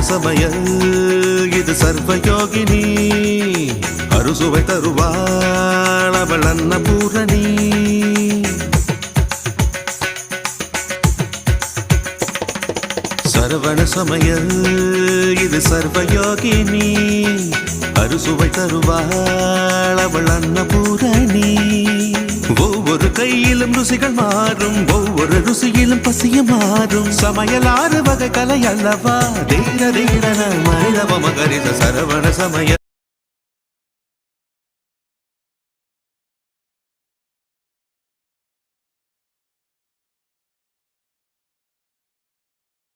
சமையல் இது சர்வயோகினி அறுசுவை தருவாள் அவள் அன்னபூரணி சரவண சமையல் இது சர்வயோகினி அறுசுவை தருவாள் அவள் அன்னபூரணி ஒவ்வொரு கையிலும் ருசிகள் மாறும் ஒவ்வொரு ருசியிலும் பசியும் மாறும் சமையல் 6 வகை கலை அல்லவா தீர தீரன மனிதவ மகரித சரவண சமையல்